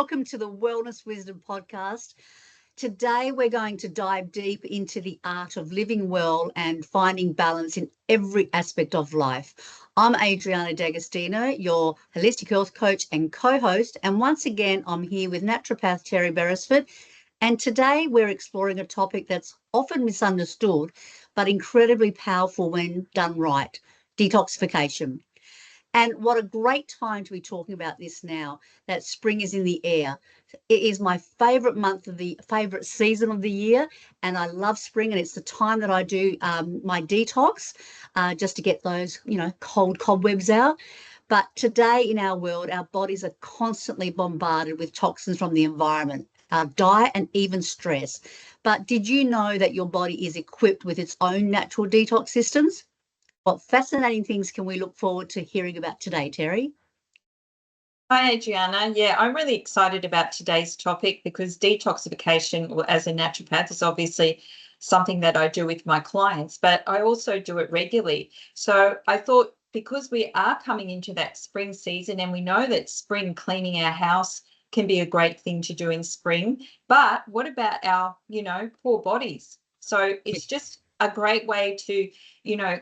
welcome to the Wellness Wisdom Podcast. Today, we're going to dive deep into the art of living well and finding balance in every aspect of life. I'm Adriana D'Agostino, your holistic health coach and co-host. And once again, I'm here with Naturopath Terrie Beresford. And today, we're exploring a topic that's often misunderstood, but incredibly powerful when done right: detoxification. And what a great time to be talking about this now that spring is in the air. It is my favorite favorite season of the year, and I love spring. And it's the time that I do my detox, just to get those, cold cobwebs out. But today in our world, our bodies are constantly bombarded with toxins from the environment, our diet, and even stress. But did you know that your body is equipped with its own natural detox systems? What fascinating things can we look forward to hearing about today, Terrie? Hi, Adriana. Yeah, I'm really excited about today's topic because detoxification, as a naturopath, is obviously something that I do with my clients, but I also do it regularly. So I thought, because we are coming into that spring season and we know that spring cleaning our house can be a great thing to do in spring, but what about our, poor bodies? So it's just a great way to,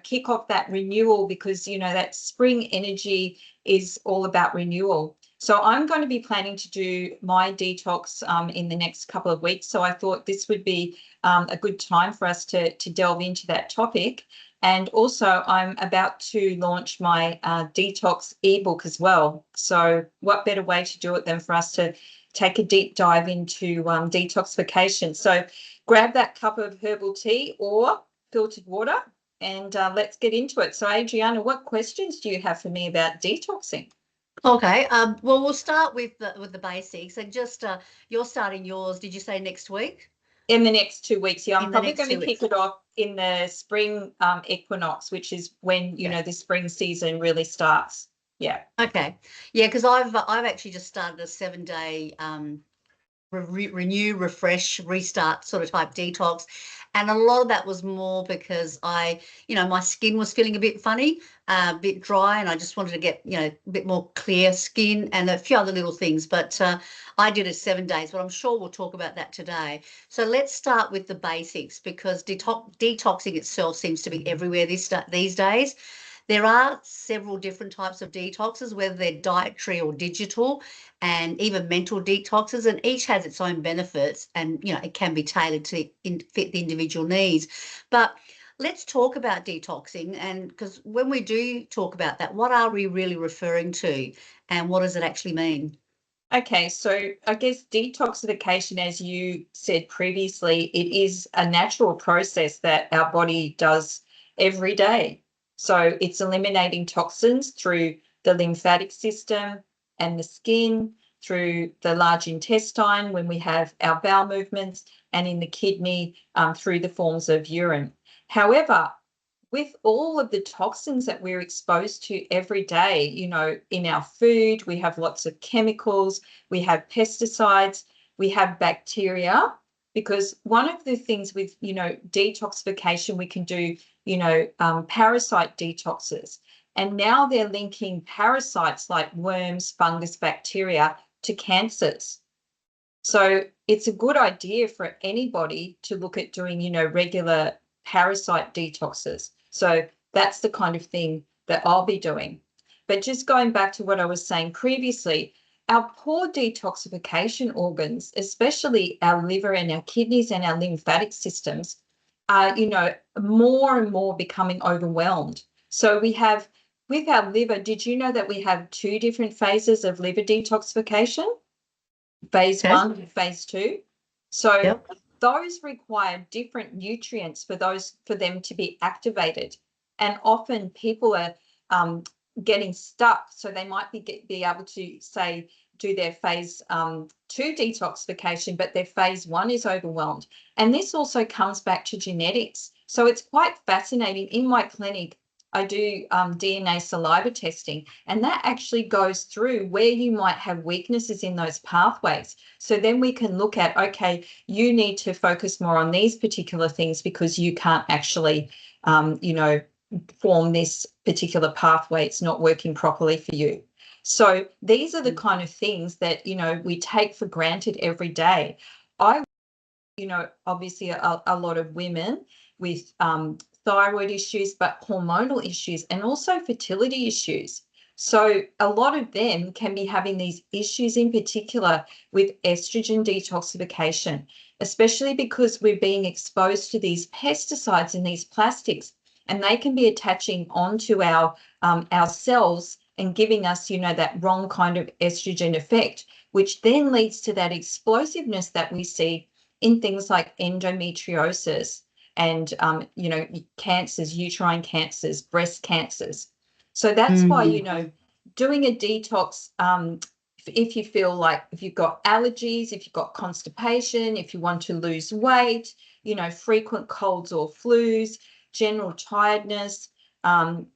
kick off that renewal because, that spring energy is all about renewal. So I'm going to be planning to do my detox in the next couple of weeks. So I thought this would be a good time for us to delve into that topic. And also I'm about to launch my detox ebook as well. So what better way to do it than for us to take a deep dive into detoxification. So grab that cup of herbal tea or filtered water and let's get into it. So Adriana, what questions do you have for me about detoxing? Okay. Well, we'll start with the basics, and just you're starting yours. Did you say next week? In the next 2 weeks, yeah. I'm In the probably next going to 2 kick weeks. it off in the spring equinox, which is when, the spring season really starts. Yeah. Okay. Yeah, because I've actually just started a 7-day renew, refresh, restart sort of type detox. And a lot of that was more because my skin was feeling a bit funny, a bit dry, and I just wanted to get, a bit more clear skin and a few other little things. But I did it 7 days, but I'm sure we'll talk about that today. So let's start with the basics, because detoxing itself seems to be everywhere these days. There are several different types of detoxes, whether they're dietary or digital, and even mental detoxes, and each has its own benefits, and it can be tailored to fit the individual needs. But let's talk about detoxing, and because when we do talk about that, what are we really referring to, and what does it actually mean? Okay, so I guess detoxification, as you said previously, it is a natural process that our body does every day. So it's eliminating toxins through the lymphatic system and the skin, through the large intestine when we have our bowel movements, and in the kidney through the forms of urine. However, with all of the toxins that we're exposed to every day, in our food, we have lots of chemicals, we have pesticides, we have bacteria, because one of the things with, detoxification, we can do, parasite detoxes. And now they're linking parasites like worms, fungus, bacteria to cancers. So it's a good idea for anybody to look at doing, regular parasite detoxes. So that's the kind of thing that I'll be doing. But just going back to what I was saying previously, our poor detoxification organs, especially our liver and our kidneys and our lymphatic systems, are, more and more becoming overwhelmed. So we have, with our liver, did you know that we have 2 different phases of liver detoxification? Phase 1 and phase 2. So Yep. those require different nutrients for them to be activated. And often people are getting stuck. So they might be able to, say, do their phase 2 detoxification, but their phase 1 is overwhelmed. And this also comes back to genetics. So it's quite fascinating. In my clinic, I do DNA saliva testing, and that actually goes through where you might have weaknesses in those pathways. So then we can look at, okay, you need to focus more on these particular things because you can't actually, form this particular pathway. It's not working properly for you. So these are the kind of things that, we take for granted every day. Obviously a lot of women with thyroid issues, but hormonal issues and also fertility issues. So a lot of them can be having these issues in particular with estrogen detoxification, especially because we're being exposed to these pesticides and these plastics, and they can be attaching onto our cells and giving us, that wrong kind of estrogen effect, which then leads to that explosiveness that we see in things like endometriosis and, cancers, uterine cancers, breast cancers. So that's why, doing a detox, if you feel like if you've got allergies, if you've got constipation, if you want to lose weight, frequent colds or flus, general tiredness,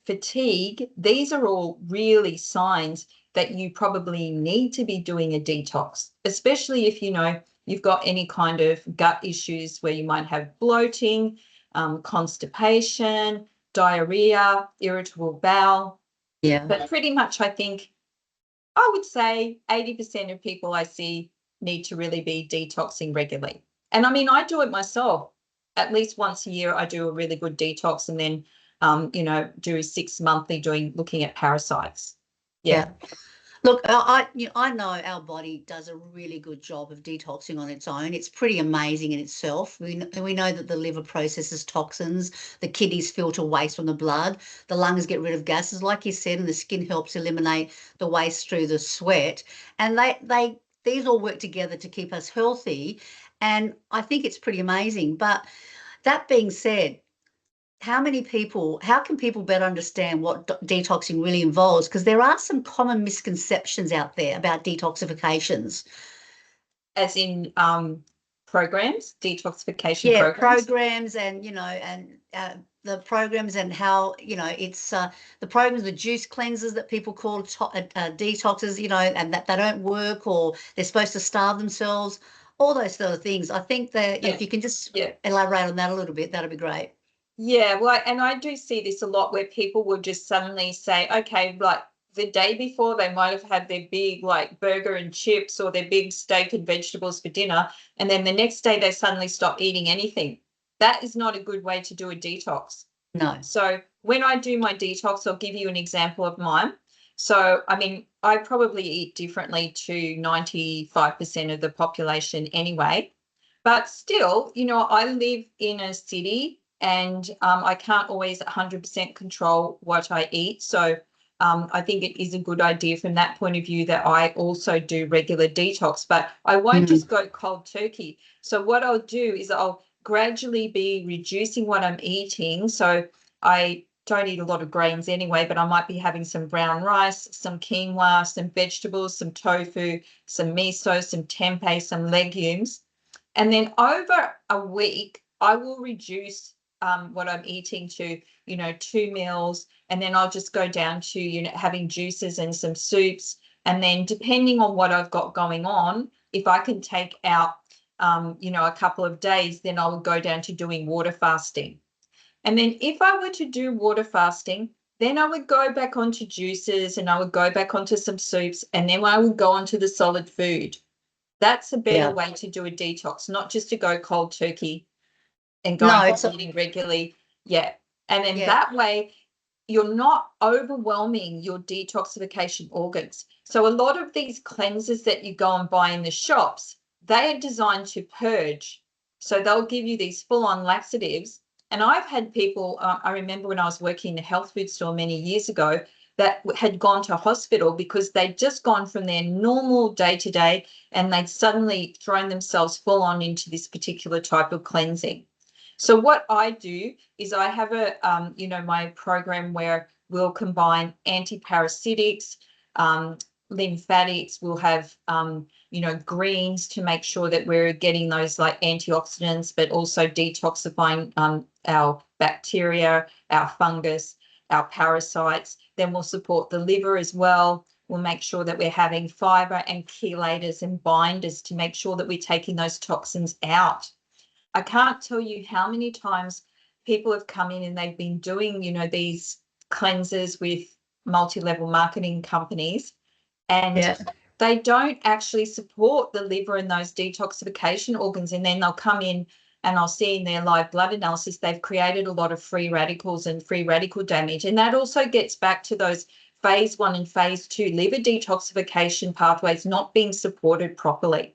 fatigue, these are all really signs that you probably need to be doing a detox, especially if you've got any kind of gut issues where you might have bloating, constipation, diarrhea, irritable bowel. Yeah. But pretty much I would say 80% of people I see need to really be detoxing regularly. And I mean, I do it myself. At least once a year, I do a really good detox and then, do 6 monthly looking at parasites. Yeah. Look, I know our body does a really good job of detoxing on its own. It's pretty amazing in itself. We know that the liver processes toxins, the kidneys filter waste from the blood, the lungs get rid of gases, like you said, and the skin helps eliminate the waste through the sweat. And these all work together to keep us healthy. And I think it's pretty amazing. But that being said, how can people better understand what detoxing really involves? Because there are some common misconceptions out there about detoxifications. As in programs, detoxification Yeah, programs. programs and, the programs and how, it's the programs, the juice cleansers that people call detoxes, and that they don't work or they're supposed to starve themselves, all those sort of things. I think that if you can just elaborate on that a little bit, that'd be great. Yeah, well, and I do see this a lot where people will just suddenly say, okay, like the day before they might have had their big like burger and chips or their big steak and vegetables for dinner, and then the next day they suddenly stop eating anything. That is not a good way to do a detox. No. So when I do my detox, I'll give you an example of mine. So, I mean, I probably eat differently to 95% of the population anyway. But still, I live in a city and I can't always 100% control what I eat. So I think it is a good idea from that point of view that I also do regular detox, but I won't just go cold turkey. So what I'll do is I'll gradually be reducing what I'm eating. So I don't eat a lot of grains anyway, but I might be having some brown rice, some quinoa, some vegetables, some tofu, some miso, some tempeh, some legumes. And then over a week, I will reduce what I'm eating to, 2 meals. And then I'll just go down to, having juices and some soups. And then depending on what I've got going on, if I can take out, a couple of days, then I will go down to doing water fasting. And then if I were to do water fasting, then I would go back onto juices and I would go back onto some soups and then I would go onto the solid food. That's a better way to do a detox, not just to go cold turkey and going eating regularly. Yeah. And then that way you're not overwhelming your detoxification organs. So a lot of these cleansers that you go and buy in the shops, they are designed to purge. So they'll give you these full-on laxatives. And I've had people, I remember when I was working in a health food store many years ago, that had gone to hospital because they'd just gone from their normal day-to-day and they'd suddenly thrown themselves full on into this particular type of cleansing. So what I do is I have my program where we'll combine antiparasitics, lymphatics, we'll have, greens to make sure that we're getting those like antioxidants, but also detoxifying our bacteria, our fungus, our parasites. Then we'll support the liver as well. We'll make sure that we're having fiber and chelators and binders to make sure that we're taking those toxins out. I can't tell you how many times people have come in and they've been doing, these cleansers with multi-level marketing companies, and Yeah. they don't actually support the liver and those detoxification organs. And then they'll come in and I'll see in their live blood analysis, they've created a lot of free radicals and free radical damage. And that also gets back to those phase 1 and phase 2 liver detoxification pathways not being supported properly.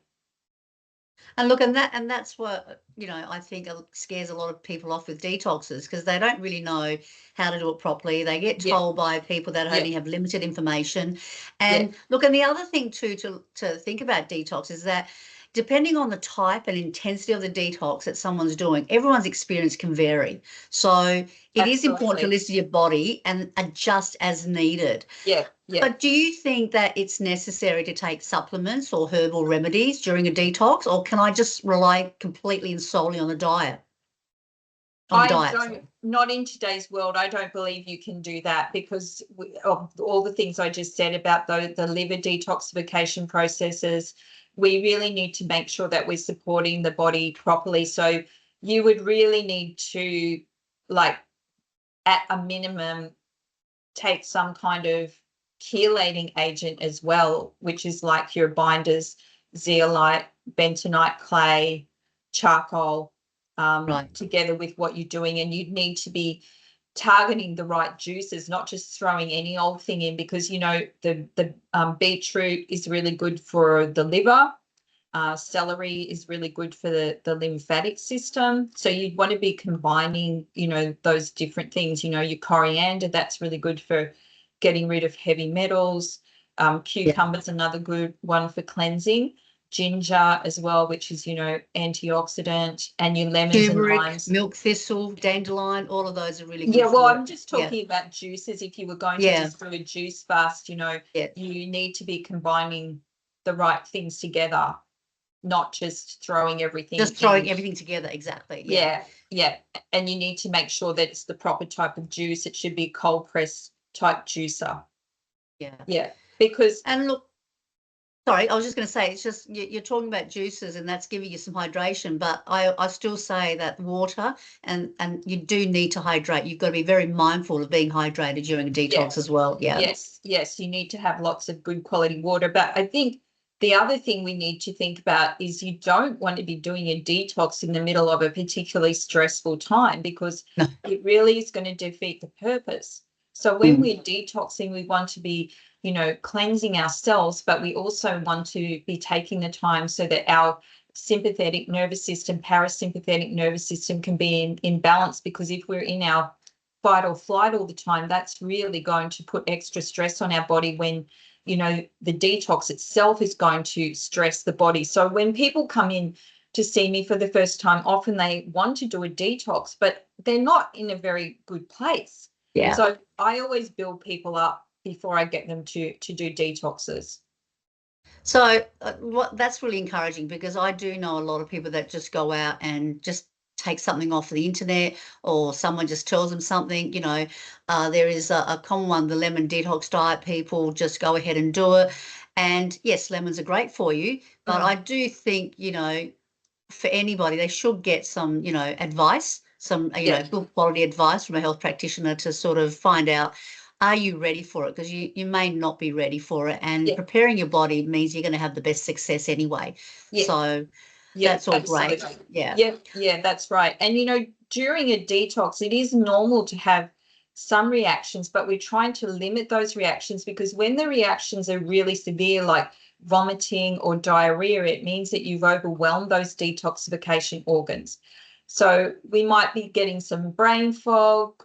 And look, and that's what, I think scares a lot of people off with detoxes, because they don't really know how to do it properly. They get told by people that only have limited information. And look, and the other thing too to think about detox is that depending on the type and intensity of the detox that someone's doing, everyone's experience can vary. So it is important to listen to your body and adjust as needed. Yeah. But do you think that it's necessary to take supplements or herbal remedies during a detox, or can I just rely completely and solely on the diet? Not in today's world. I don't believe you can do that, because of all the things I just said about the liver detoxification processes. We really need to make sure that we're supporting the body properly. So you would really need to, like, at a minimum, take some kind of chelating agent as well, which is like your binders, zeolite, bentonite clay, charcoal, together with what you're doing. And you'd need to be targeting the right juices, not just throwing any old thing in, because the beetroot is really good for the liver. Celery is really good for the lymphatic system. So you'd want to be combining, those different things. Your coriander, that's really good for getting rid of heavy metals. Cucumber's another good one for cleansing. Ginger as well, which is, antioxidant, and your lemons Turmeric, and limes. milk thistle, dandelion, all of those are really good. Yeah, well, I'm just talking about juices. If you were going to just do a juice fast, you need to be combining the right things together, not just throwing everything. Just throwing everything together, exactly. Yeah. And you need to make sure that it's the proper type of juice. It should be cold press type juicer. Yeah. Because and look, sorry, I was just going to say, it's just you're talking about juices and that's giving you some hydration, but I still say that water and you do need to hydrate. You've got to be very mindful of being hydrated during a detox as well. Yeah. Yes, you need to have lots of good quality water. But I think the other thing we need to think about is you don't want to be doing a detox in the middle of a particularly stressful time, because it really is going to defeat the purpose. So when we're detoxing, we want to be, cleansing ourselves, but we also want to be taking the time so that our sympathetic nervous system, parasympathetic nervous system can be in balance, because if we're in our fight or flight all the time, that's really going to put extra stress on our body when, the detox itself is going to stress the body. So when people come in to see me for the first time, often they want to do a detox, but they're not in a very good place. Yeah. So I always build people up before I get them to do detoxes. So that's really encouraging, because I do know a lot of people that just go out and just take something off the internet, or someone just tells them something. There is a common one, the lemon detox diet. People just go ahead and do it. And yes, lemons are great for you, but I do think, for anybody, they should get some, advice, some, good quality advice from a health practitioner to sort of find out, are you ready for it? Because you may not be ready for it. And preparing your body means you're going to have the best success anyway. So that's all great. Yeah, that's right. And, during a detox, it is normal to have some reactions, but we're trying to limit those reactions, because when the reactions are really severe, like vomiting or diarrhea, it means that you've overwhelmed those detoxification organs. So we might be getting some brain fog,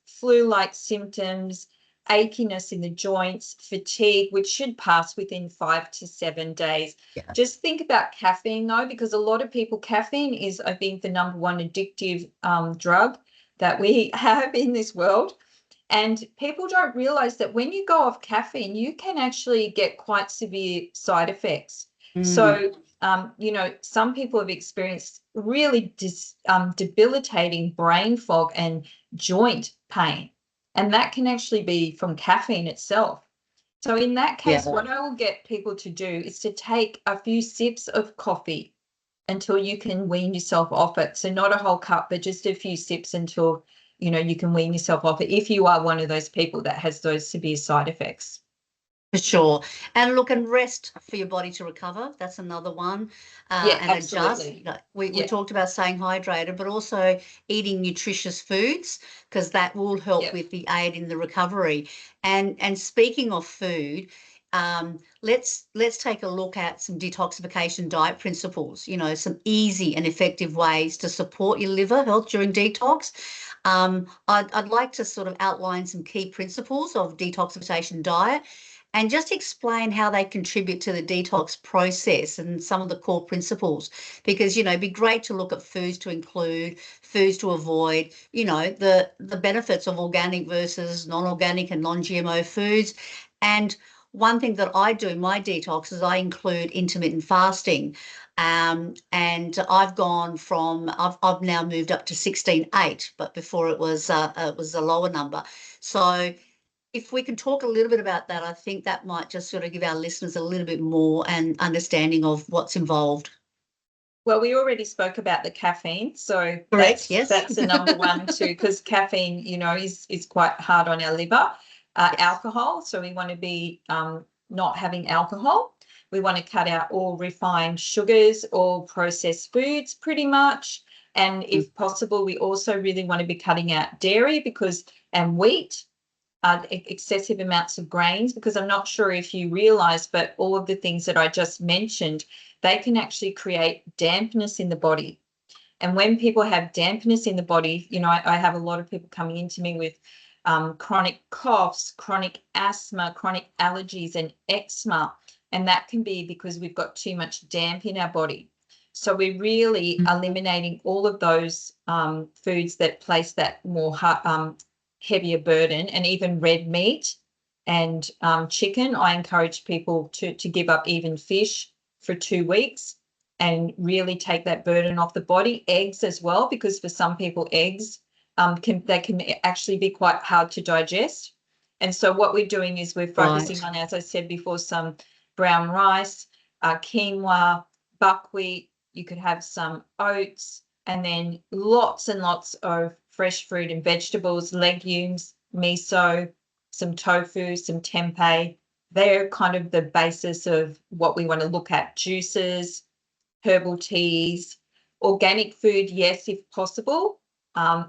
flu-like symptoms, achiness in the joints, fatigue, which should pass within 5 to 7 days. Just think about caffeine, though, because a lot of people, caffeine is, I think, the number one addictive drug that we have in this world. And people don't realize that when you go off caffeine, you can actually get quite severe side effects. So, some people have experienced really debilitating brain fog and joint pain, and that can actually be from caffeine itself. So in that case, what I will get people to do is to take a few sips of coffee until you can wean yourself off it. So not a whole cup, but just a few sips until, you can wean yourself off it, if you are one of those people that has those severe side effects. For sure. And look, and rest for your body to recover. That's another one. Yeah, And adjust. absolutely. We Yeah, talked about staying hydrated, but also eating nutritious foods because that will help yeah. with the aid in the recovery. And speaking of food, let's take a look at some detoxification diet principles, some easy and effective ways to support your liver health during detox. I'd like to sort of outline some key principles of detoxification diet and just explain how they contribute to the detox process and some of the core principles. Because, it'd be great to look at foods to include, foods to avoid, the benefits of organic versus non-organic and non-GMO foods. And one thing that I do in my detox is I include intermittent fasting. And I've now moved up to 16:8, but before it was a lower number. So if we can talk a little bit about that, I think that might just sort of give our listeners a little bit more and understanding of what's involved. Well, we already spoke about the caffeine, so Correct? Yes. that's the number one too, because caffeine, is quite hard on our liver. Yes. Alcohol, so we want to be not having alcohol. We want to cut out all refined sugars, all processed foods, pretty much. And if possible, we also really want to be cutting out dairy and wheat, excessive amounts of grains, because I'm not sure if you realize, but all of the things that I just mentioned, they can actually create dampness in the body. And when people have dampness in the body, I have a lot of people coming into me with chronic coughs, chronic asthma, chronic allergies, and eczema. And that can be because we've got too much damp in our body. So we're really eliminating all of those foods that place that more heavier burden, and even red meat and chicken. I encourage people to give up even fish for 2 weeks and really take that burden off the body. Eggs as well, because for some people eggs can actually be quite hard to digest. And so what we're doing is we're focusing Right. on, as I said before, some brown rice, quinoa, buckwheat. You could have some oats, and then lots and lots of fresh fruit and vegetables, legumes, miso, some tofu, some tempeh. They're kind of the basis of what we want to look at. Juices, herbal teas, organic food, yes, if possible.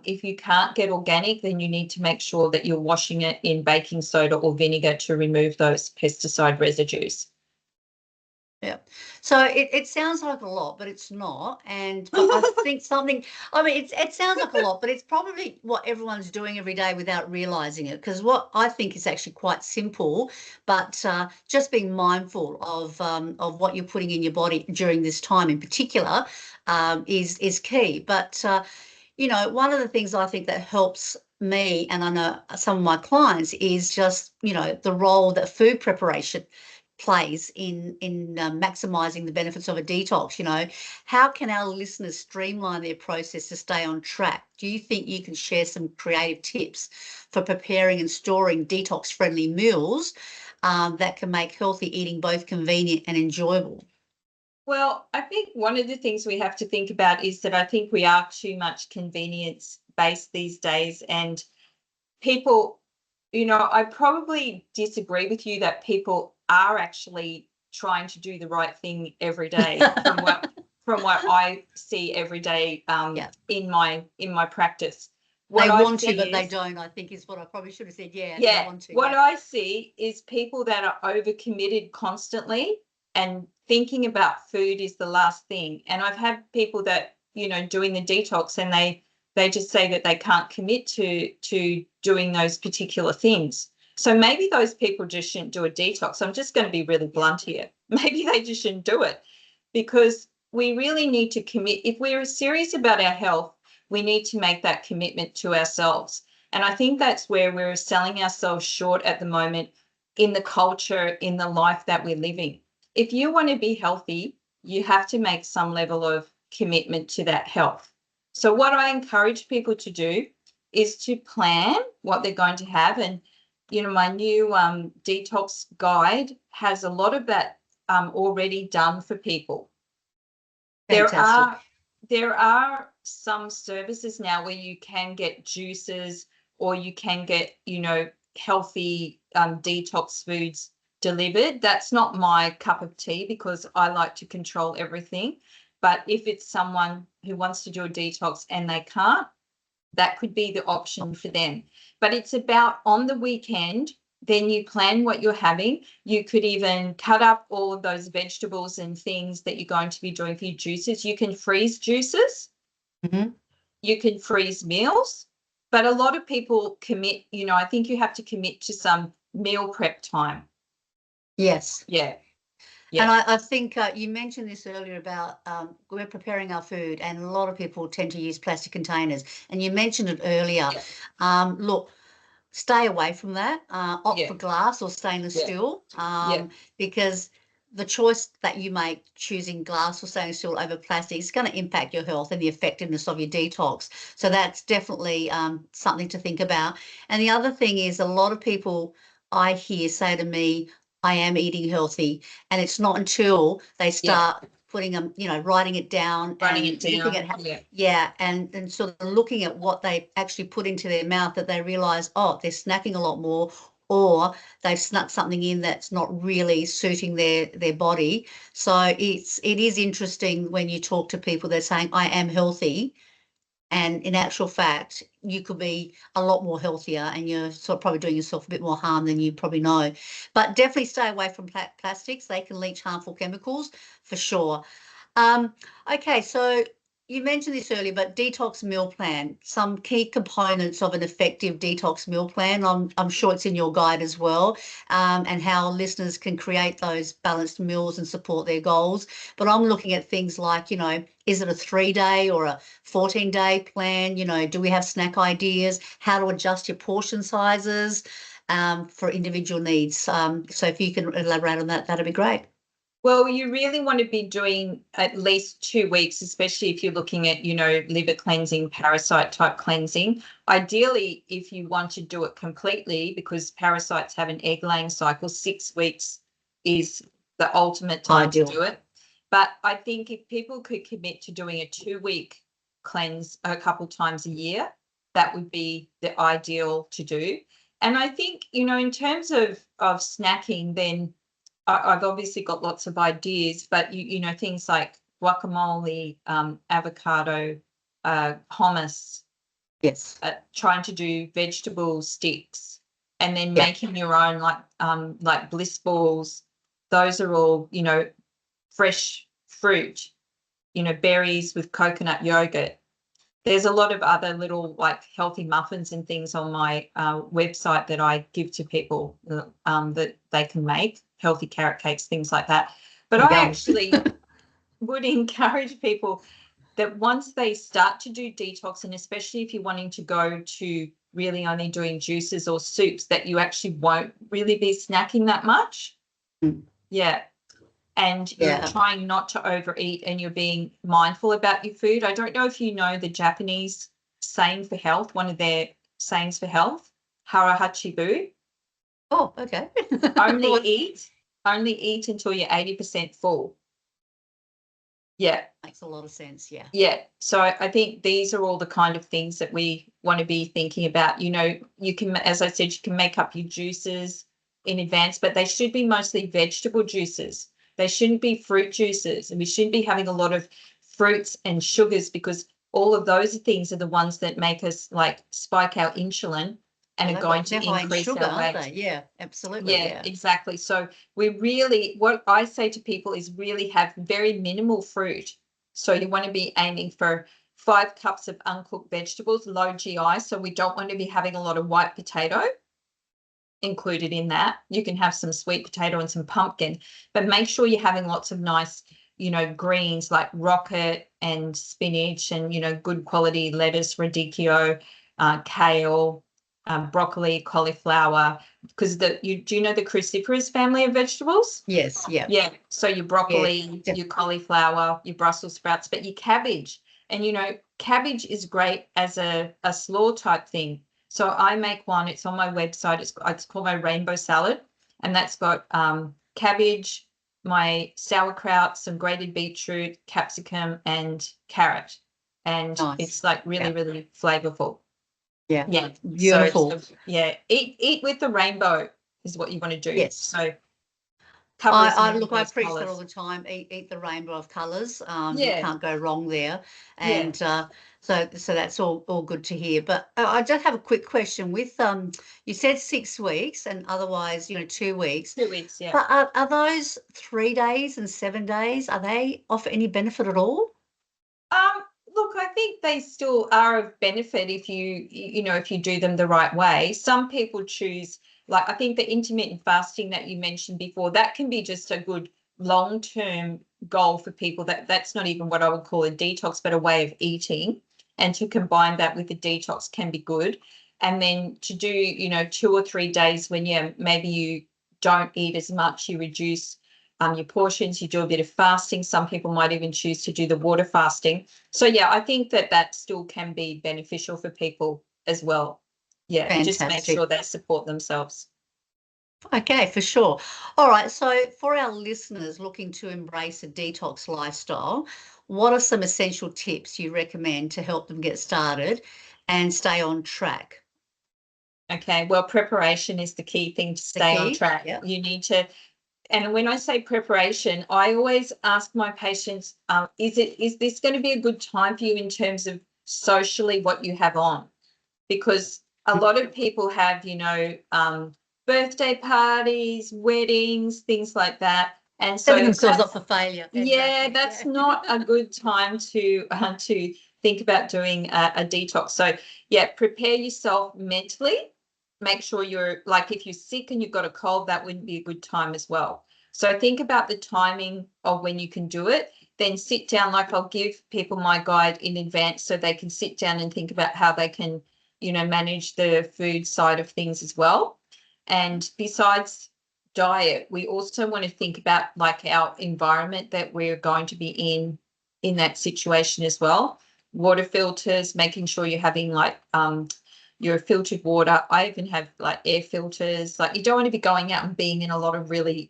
If you can't get organic, then you need to make sure that you're washing it in baking soda or vinegar to remove those pesticide residues. Yeah. So it sounds like a lot, but it's not. But I think I mean, it sounds like a lot, but it's probably what everyone's doing every day without realizing it. Because what I think is actually quite simple, but just being mindful of what you're putting in your body during this time in particular is key. But one of the things I think that helps me, and I know some of my clients, is just the role that food preparation plays in maximizing the benefits of a detox. How can our listeners streamline their process to stay on track? Do you think you can share some creative tips for preparing and storing detox friendly meals that can make healthy eating both convenient and enjoyable? Well, I think one of the things we have to think about is that I think we are too much convenience based these days, and people, I probably disagree with you that people are actually trying to do the right thing every day from what I see every day Yeah. in my practice. They What I want to, see but they is, don't, I think is what I probably should have said. Yeah, they yeah, want to. what Yeah. I see is people that are overcommitted constantly and thinking about food is the last thing. And I've had people that, doing the detox, and they just say that they can't commit to doing those particular things. So maybe those people just shouldn't do a detox. I'm just going to be really blunt here. Maybe they just shouldn't do it, because we really need to commit. If we're serious about our health, we need to make that commitment to ourselves. And I think that's where we're selling ourselves short at the moment in the culture, in the life that we're living. If you want to be healthy, you have to make some level of commitment to that health. So what I encourage people to do is to plan what they're going to have. And, my new detox guide has a lot of that already done for people. There Fantastic. are there are some services now where you can get juices, or you can get, healthy detox foods delivered. That's not my cup of tea because I like to control everything. But if it's someone who wants to do a detox and they can't, that could be the option for them. But it's about on the weekend, then you plan what you're having. You could even cut up all of those vegetables and things that you're going to be doing for your juices. You can freeze juices. Mhm. You can freeze meals. But a lot of people commit, I think you have to commit to some meal prep time. Yes. Yeah. And Yeah. I think you mentioned this earlier about we're preparing our food, and a lot of people tend to use plastic containers. And you mentioned it earlier. Yeah. Look, stay away from that. Opt Yeah. for glass or stainless Yeah. steel, Yeah. because the choice that you make choosing glass or stainless steel over plastic is going to impact your health and the effectiveness of your detox. So that's definitely something to think about. And the other thing is, a lot of people I hear say to me, I am eating healthy. And it's not until they Yeah. start putting them, writing it down Running and it down. looking at Yeah. yeah, and sort of looking at what they actually put into their mouth, that they realize, oh, they're snacking a lot more, or they've snuck something in that's not really suiting their body. So it is interesting when you talk to people, they're saying, I am healthy. And in actual fact, you could be a lot more healthier, and you're sort of probably doing yourself a bit more harm than you probably know. But definitely stay away from plastics. They can leach harmful chemicals for sure. Um, okay, so you mentioned this earlier, but detox meal plan, some key components of an effective detox meal plan. I'm sure it's in your guide as well, and how listeners can create those balanced meals and support their goals. But I'm looking at things like, is it a 3-day or a 14-day plan? Do we have snack ideas? How to adjust your portion sizes for individual needs? So if you can elaborate on that, that'd be great. Well, you really want to be doing at least 2 weeks, especially if you're looking at, liver cleansing, parasite type cleansing. Ideally, if you want to do it completely, because parasites have an egg laying cycle, 6 weeks is the ultimate time to Ideal. do it. But I think if people could commit to doing a 2-week cleanse a couple times a year, that would be the ideal to do. And I think, in terms of snacking, then I've obviously got lots of ideas, but things like guacamole, avocado, hummus, Yes. trying to do vegetable sticks, and then Yeah. making your own like bliss balls. Those are all fresh fruit, berries with coconut yogurt. There's a lot of other little like healthy muffins and things on my website that I give to people that they can make, healthy carrot cakes, things like that. But I Yum. actually would encourage people that once they start to do detox, and especially if you're wanting to go to really only doing juices or soups, that you actually won't really be snacking that much. Mm. Yeah. And you're Yeah. trying not to overeat, and you're being mindful about your food. I don't know if you know the Japanese saying for health, one of their sayings for health, harahachibu, Oh, okay. only eat until you're 80% full. Yeah. Makes a lot of sense. Yeah. Yeah. So I think these are all the kind of things that we want to be thinking about. You can, as I said, you can make up your juices in advance, but they should be mostly vegetable juices. They shouldn't be fruit juices, and we shouldn't be having a lot of fruits and sugars, because all of those things are the ones that make us like spike our insulin and are going They're to high in increase sugar, our aren't weight. they? Yeah, absolutely. Yeah, Yeah. exactly. So what I say to people is really have very minimal fruit. So you want to be aiming for 5 cups of uncooked vegetables, low GI. So we don't want to be having a lot of white potato included in that. You can have some sweet potato and some pumpkin, but make sure you're having lots of nice, greens like rocket and spinach, and, good quality lettuce, radicchio, kale, broccoli, cauliflower, because do you know the cruciferous family of vegetables? Yes. Yeah. Yeah. So your Yeah. broccoli, your cauliflower, your Brussels sprouts, but your cabbage. And cabbage is great as a slaw type thing. So I make one, it's on my website, it's called my rainbow salad, and that's got cabbage, my sauerkraut, some grated beetroot, capsicum, and carrot. And Nice. it's like really, Yeah. really flavorful. Yeah. Yeah. So Beautiful. yeah, eat with the rainbow is what you want to do. Yes. So cover as many Look, of I those preach that all colours. the time. Eat the rainbow of colours. You Yeah, can't go wrong there. yeah, And so that's all good to hear. But I just have a quick question. With you said 6 weeks, and otherwise, 2 weeks. 2 weeks, yeah. But are those 3 days and 7 days? Are they offer any benefit at all? Um, Look, I think they still are of benefit if if you do them the right way. Some people choose, like I think the intermittent fasting that you mentioned before, that can be just a good long-term goal for people. That's not even what I would call a detox, but a way of eating. And to combine that with the detox can be good. And then to do, 2 or 3 days when maybe you don't eat as much, you reduce your portions, you do a bit of fasting. Some people might even choose to do the water fasting. So, yeah, I think that still can be beneficial for people as well. Yeah, just make Fantastic. sure they support themselves. Okay, for sure. All right. So, for our listeners looking to embrace a detox lifestyle, what are some essential tips you recommend to help them get started and stay on track? Okay, well, preparation is the key thing to The stay on key? track. Yeah. You need to, and when I say preparation, I always ask my patients, is this going to be a good time for you in terms of socially what you have on? Because a lot of people have, birthday parties, weddings, things like that. And Setting so themselves up for failure. yeah, Exactly. that's Yeah. not a good time to think about doing a detox. So yeah, prepare yourself mentally. Make sure you're like if you're sick and you've got a cold, that wouldn't be a good time as well. So think about the timing of when you can do it. Then sit down. Like I'll give people my guide in advance so they can sit down and think about how they can, manage the food side of things as well. And besides diet, we also want to think about like our environment that we're going to be in that situation as well. Water filters, making sure you're having like your filtered water. I even have like air filters. Like you don't want to be going out and being in a lot of really,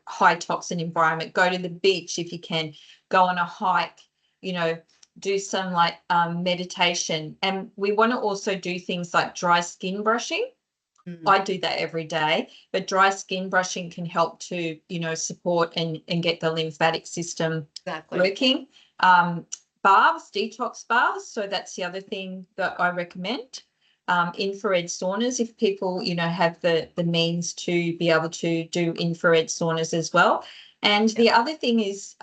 high toxin environment. Go to the beach if you can, go on a hike, you know, do some like meditation. And we want to also do things like dry skin brushing. Mm, I do that every day, but dry skin brushing can help to, support and get the lymphatic system exactly. working. Um, Baths, detox baths. So that's the other thing that I recommend. Infrared saunas, if people, have the means to be able to do infrared saunas as well. And Yeah. the other thing is,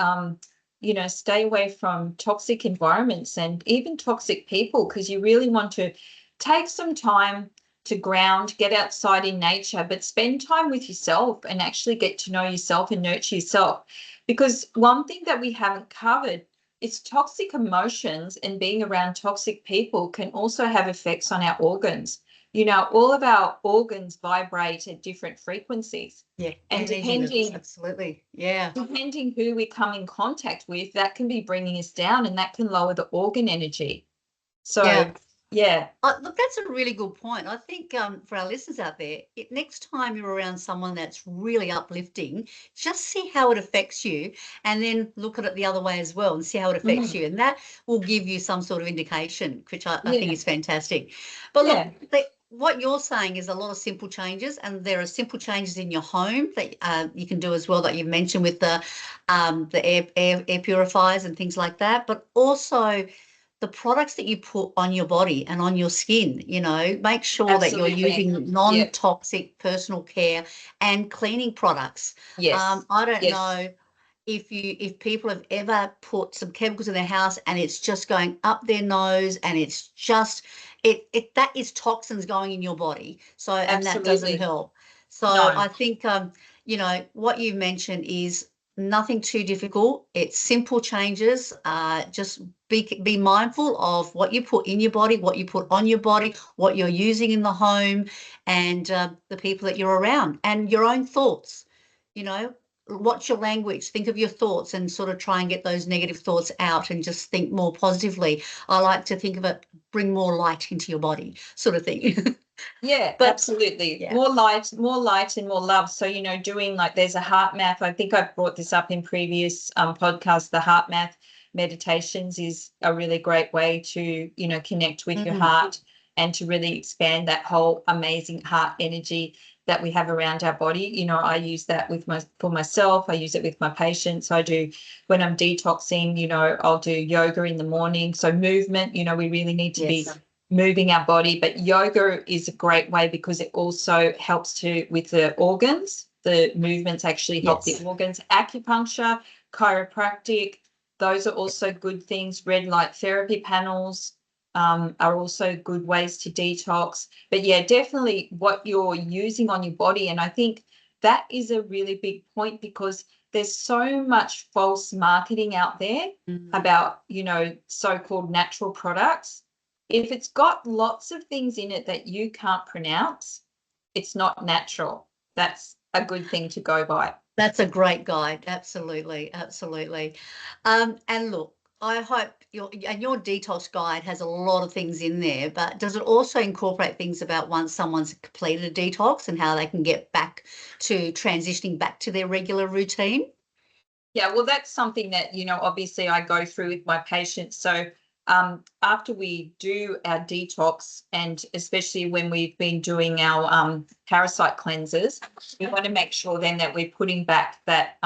stay away from toxic environments and even toxic people, because you really want to take some time to ground, get outside in nature, but spend time with yourself and actually get to know yourself and nurture yourself. Because one thing that we haven't covered is toxic emotions, and being around toxic people can also have effects on our organs. All of our organs vibrate at different frequencies. Yeah. And Energy levels. Absolutely. Yeah. depending who we come in contact with, that can be bringing us down and that can lower the organ energy. Yeah. So, yeah. Look, that's a really good point. I think for our listeners out there, next time you're around someone that's really uplifting, just see how it affects you and then look at it the other way as well and see how it affects Mhm. you. And that will give you some sort of indication, which I think Yeah. is fantastic. But look, Yeah. what you're saying is a lot of simple changes, and there are simple changes in your home that you can do as well that you've mentioned with the air purifiers and things like that, but also the products that you put on your body and on your skin, make sure that you're Absolutely. using Yeah. non-toxic personal care and cleaning products. Yes. I don't Yes. know if people have ever put some chemicals in their house and it's just going up their nose and it's just it that is toxins going in your body. So and that doesn't Absolutely. help. So No. I think what you mentioned is nothing too difficult. It's simple changes. Just be mindful of what you put in your body, what you put on your body, what you're using in the home, and the people that you're around, and your own thoughts. You know, watch your language, think of your thoughts, and sort of try and get those negative thoughts out, and just think more positively. I like to think of it, bring more light into your body, sort of thing. Yeah, But absolutely. yeah, More light and more love. So, doing like there's a heart math. I think I've brought this up in previous podcasts. The heart math meditations is a really great way to, connect with your mm, heart and to really expand that whole amazing heart energy. that we have around our body. You know, I use that for myself. I use it with my patients. I do when I'm detoxing, you know, I'll do yoga in the morning. So movement, you know, we really need to be moving our body, but yoga is a great way because it also helps with the organs. The movements actually help the organs. Acupuncture, chiropractic, those are also good things. Red light therapy panels are also good ways to detox. But yeah, definitely what you're using on your body. And I think that is a really big point because there's so much false marketing out there about, you know, so-called natural products. If it's got lots of things in it that you can't pronounce, it's not natural. That's a good thing to go by. That's a great guide. Absolutely. Absolutely. And look, I hope your detox guide has a lot of things in there, but does it also incorporate things about once someone's completed a detox and how they can get back to transitioning back to their regular routine? Yeah, well, that's something that, you know, obviously I go through with my patients. So after we do our detox, and especially when we've been doing our parasite cleanses, we want to make sure then that we're putting back that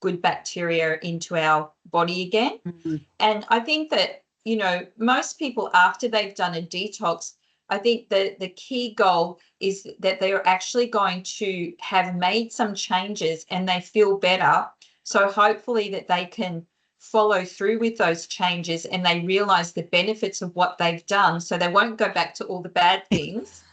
good bacteria into our body again. And I think that, you know, most people after they've done a detox, I think that the key goal is that they're actually going to have made some changes and they feel better. So hopefully that they can follow through with those changes and they realize the benefits of what they've done. So they won't go back to all the bad things.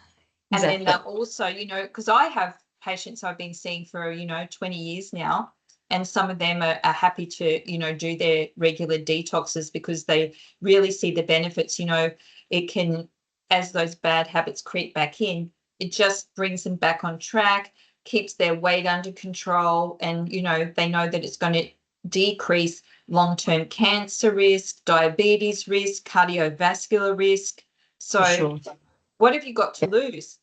And then they'll also, you know, because I have patients I've been seeing for, you know, 20 years now. And some of them are happy to, you know, do their regular detoxes because they really see the benefits. You know, it can, as those bad habits creep back in, it just brings them back on track, keeps their weight under control. And, you know, they know that it's going to decrease long-term cancer risk, diabetes risk, cardiovascular risk. So what have you got to lose?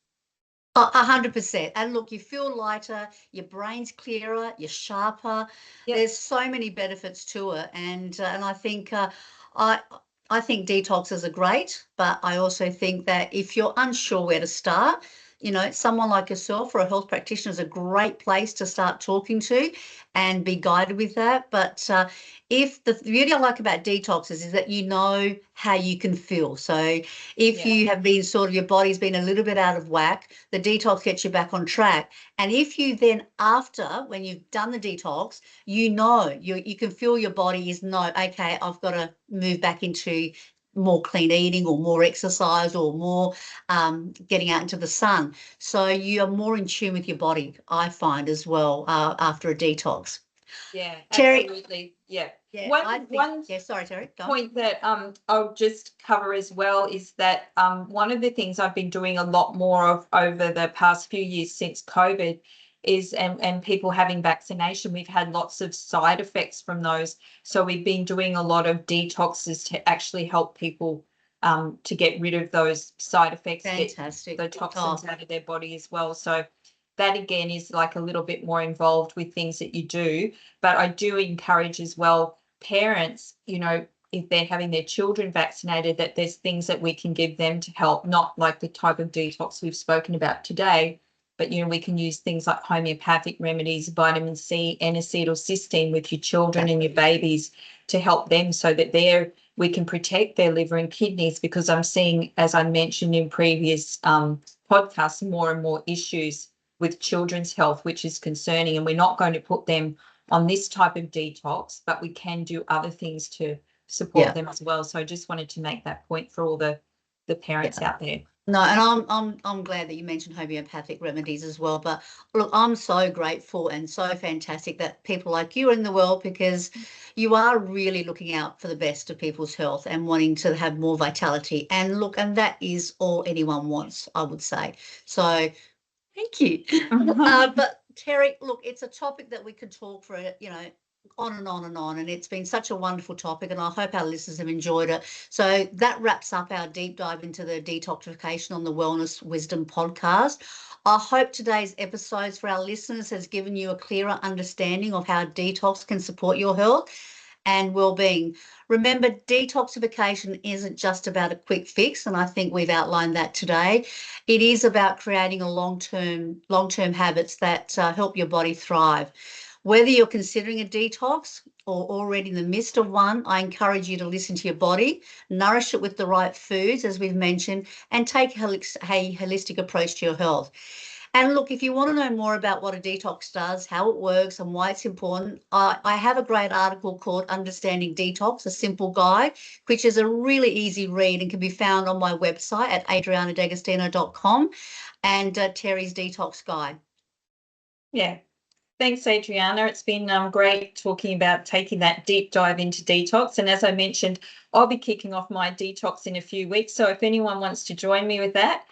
100%. And look, you feel lighter, your brain's clearer, you're sharper. There's so many benefits to it, and I think I I think detoxes are great, but I also think that if you're unsure where to start, you know, someone like yourself or a health practitioner is a great place to start talking to and be guided with that. But if the beauty I like about detoxes is that you know how you can feel. So if you have been sort of your body's been a little bit out of whack, the detox gets you back on track. And if you then after, when you've done the detox, you know, you can feel your body is okay, I've got to move back into more clean eating or more exercise or more getting out into the sun. So you are more in tune with your body, I find, as well, after a detox. Yeah, Terrie, absolutely. Yeah. yeah, One sorry, Terrie. Go on. point that I'll just cover as well is that one of the things I've been doing a lot more of over the past few years since COVID is and people having vaccination, we've had lots of side effects from those. So we've been doing a lot of detoxes to actually help people to get rid of those side effects, Fantastic. get the toxins out of their body as well. So that again is like a little bit more involved with things that you do. But I do encourage as well parents, you know, if they're having their children vaccinated, that there's things that we can give them to help, not like the type of detox we've spoken about today, but, you know, we can use things like homeopathic remedies, vitamin C, N-acetylcysteine with your children and your babies to help them so that we can protect their liver and kidneys, because I'm seeing, as I mentioned in previous podcasts, more and more issues with children's health, which is concerning. And we're not going to put them on this type of detox, but we can do other things to support them as well. So I just wanted to make that point for all the parents out there. No, and I'm glad that you mentioned homeopathic remedies as well. But look, I'm so grateful and so fantastic that people like you are in the world, because you are really looking out for the best of people's health and wanting to have more vitality. And look, and that is all anyone wants, I would say. So thank you. But Terrie, look, it's a topic that we could talk for, you know, on and on and on. And it's been such a wonderful topic, and I hope our listeners have enjoyed it. So that wraps up our deep dive into the Detoxification on the Wellness Wisdom podcast. I hope today's episodes for our listeners has given you a clearer understanding of how detox can support your health. and well-being. Remember, detoxification isn't just about a quick fix, and I think we've outlined that today. It is about creating a long-term habits that help your body thrive. Whether you're considering a detox or already in the midst of one, I encourage you to listen to your body, nourish it with the right foods, as we've mentioned, and take a holistic approach to your health. And look, if you want to know more about what a detox does, how it works, and why it's important, I have a great article called Understanding Detox, a simple guide, which is a really easy read and can be found on my website at adrianadagostino.com, and Terrie's Detox Guide. Yeah. Thanks, Adriana. It's been great talking about taking that deep dive into detox. And as I mentioned, I'll be kicking off my detox in a few weeks. So if anyone wants to join me with that,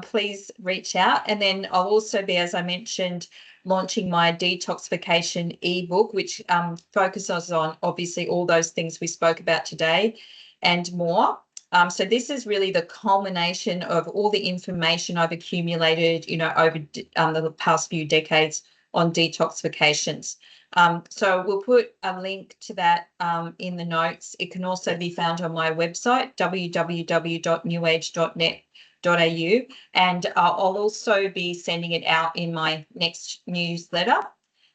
please reach out. And then I'll also be, as I mentioned, launching my detoxification ebook, which focuses on obviously all those things we spoke about today and more. So this is really the culmination of all the information I've accumulated, over the past few decades on detoxifications. So we'll put a link to that in the notes. It can also be found on my website, www.newage.net.au, and I'll also be sending it out in my next newsletter.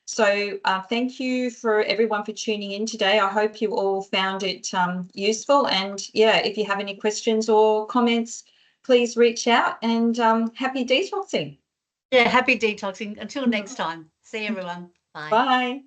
So thank you for everyone for tuning in today. I hope you all found it useful. And yeah, if you have any questions or comments, please reach out, and happy detoxing. Yeah, happy detoxing. Until next time. See everyone. Bye. Bye.